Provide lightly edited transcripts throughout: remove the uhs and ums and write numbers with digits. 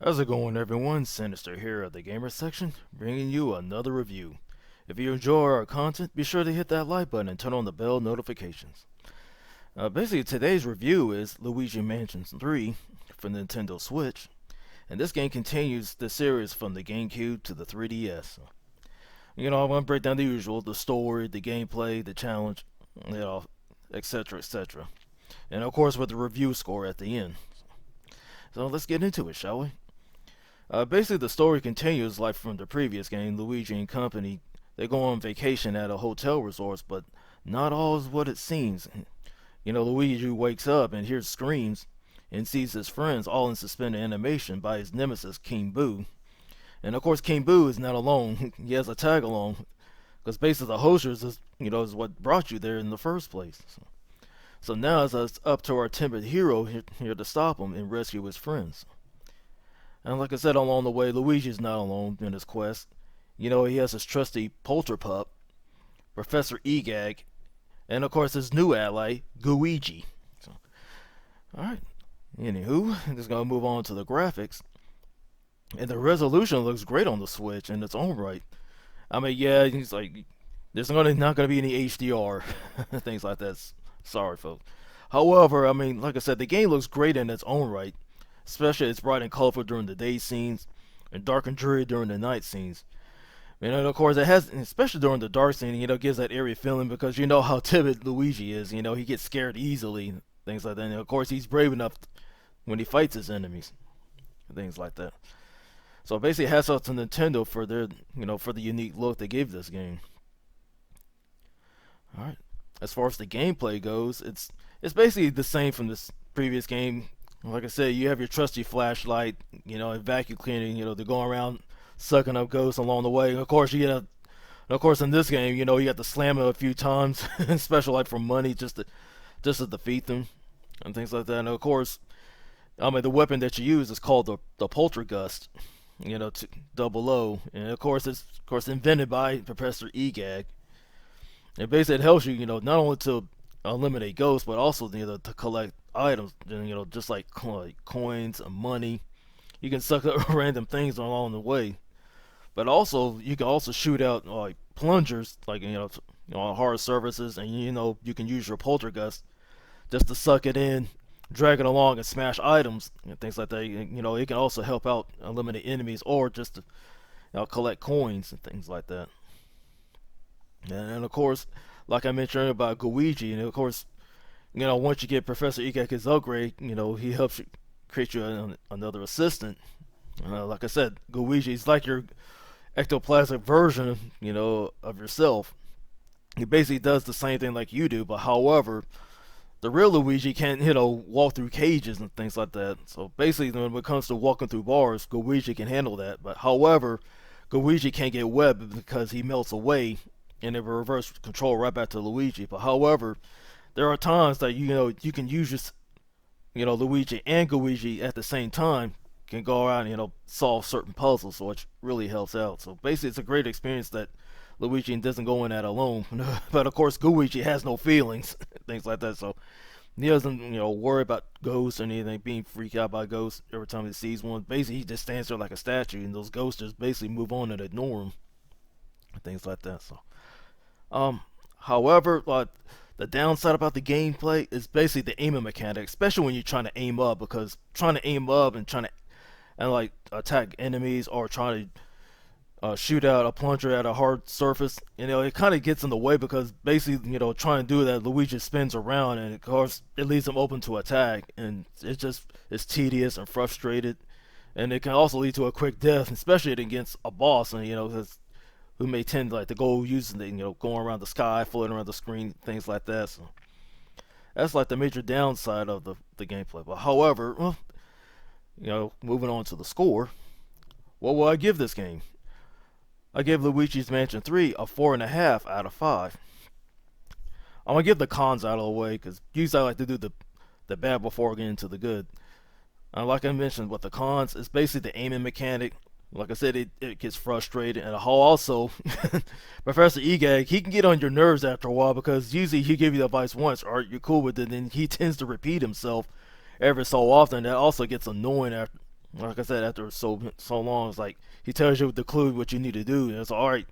How's it going, everyone? Sinister here at the Gamer section, bringing you another review. If you enjoy our content, be sure to hit that like button and turn on the bell notifications. Basically, today's review is Luigi Mansion 3 for Nintendo Switch, and this game continues the series from the GameCube to the 3DS. I'm going to break down the usual, the story, the gameplay, the challenge, etc., etc. And of course, with the review score at the end. So let's get into it, shall we? Basically, the story continues like from the previous game. Luigi and company, they go on vacation at a hotel resort, but not all is what it seems. Luigi wakes up and hears screams and sees his friends all in suspended animation by his nemesis, King Boo. And of course, King Boo is not alone. He has a tag along, because basically the hosters is what brought you there in the first place. So now it's up to our timid hero here to stop him and rescue his friends. And like I said, along the way, Luigi's not alone in his quest. He has his trusty Polterpup, Professor Egag, and of course his new ally, Luigi. So, alright. Anywho, I'm just gonna move on to the graphics. And the resolution looks great on the Switch in its own right. I mean, yeah, it's like there's not gonna be any HDR, things like that. Sorry, folks. However, I mean, like I said, the game looks great in its own right. Especially it's bright and colorful during the day scenes, and dark and dreary during the night scenes. And of course, it has, especially during the dark scene, gives that eerie feeling because you know how timid Luigi is. He gets scared easily, things like that. And of course, he's brave enough when he fights his enemies, things like that. So basically, hats off to Nintendo for their, for the unique look they gave this game. All right. As far as the gameplay goes, it's basically the same from this previous game. Like I said, you have your trusty flashlight, and vacuum cleaning, to go around sucking up ghosts along the way. Of course, in this game, you have to slam it a few times, especially like for money, just to defeat them and things like that. And of course, I mean the weapon that you use is called the Poltergust, to double O, and of course it's invented by Professor Egag. And basically, it helps you, not only to eliminate ghosts, but also to collect items, just like coins and money. You can suck up random things along the way, but also you can also shoot out like plungers, like on hard surfaces, and you can use your poltergust just to suck it in, drag it along, and smash items and things like that. It can also help out eliminate enemies or just to collect coins and things like that. And of course, like I mentioned earlier about Luigi, and of course, once you get Professor Egag's upgrade, he helps you create you another assistant. Like I said, Luigi is like your ectoplasmic version, of yourself. He basically does the same thing like you do, but however, the real Luigi can't, walk through cages and things like that. So basically, when it comes to walking through bars, Luigi can handle that. But however, Luigi can't get web because he melts away, and it will reverse control right back to Luigi. But however, there are times that you can use just Luigi and Luigi at the same time can go around and solve certain puzzles, so it really helps out. So basically, it's a great experience that Luigi doesn't go in at alone. But of course, Luigi has no feelings, things like that. So he doesn't worry about ghosts or anything, being freaked out by ghosts every time he sees one. Basically, he just stands there like a statue, and those ghosts just basically move on and ignore him, things like that. So however, the downside about the gameplay is basically the aiming mechanic, especially when you're trying to aim up, because trying to aim up and like attack enemies or trying to shoot out a plunger at a hard surface, it kind of gets in the way because basically, trying to do that, Luigi spins around and of course it leaves him open to attack, and it's tedious and frustrated, and it can also lead to a quick death, especially against a boss, and who may tend to go using going around the sky, floating around the screen, things like that. So that's like the major downside of the gameplay. But however, well, moving on to the score, what will I give this game? I give Luigi's Mansion 3 a 4.5 out of 5. I'm gonna give the cons out of the way because usually I like to do the bad before getting to the good. Like I mentioned, with the cons, it's basically the aiming mechanic. Like I said, it gets frustrating, and also Professor Egag, he can get on your nerves after a while because usually he give you the advice once, or you're cool with it, and he tends to repeat himself every so often. That also gets annoying after Like I said, after so long, it's like he tells you the clue what you need to do, and it's all right.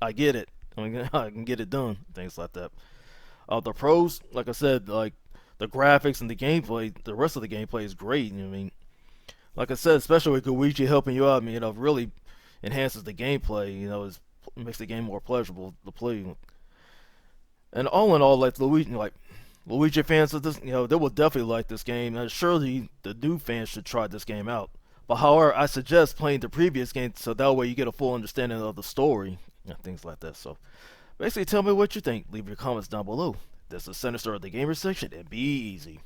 I get it. I mean, I can get it done. Things like that. The pros, like I said, like the graphics and the gameplay, the rest of the gameplay is great. I mean, like I said, especially with Luigi helping you out, I mean, really enhances the gameplay. It makes the game more pleasurable to play. And all in all, Luigi fans of this, they will definitely like this game. And surely the new fans should try this game out. But however, I suggest playing the previous game so that way you get a full understanding of the story and things like that. So basically, tell me what you think. Leave your comments down below. This is Sinister of the Gamer section, and be easy.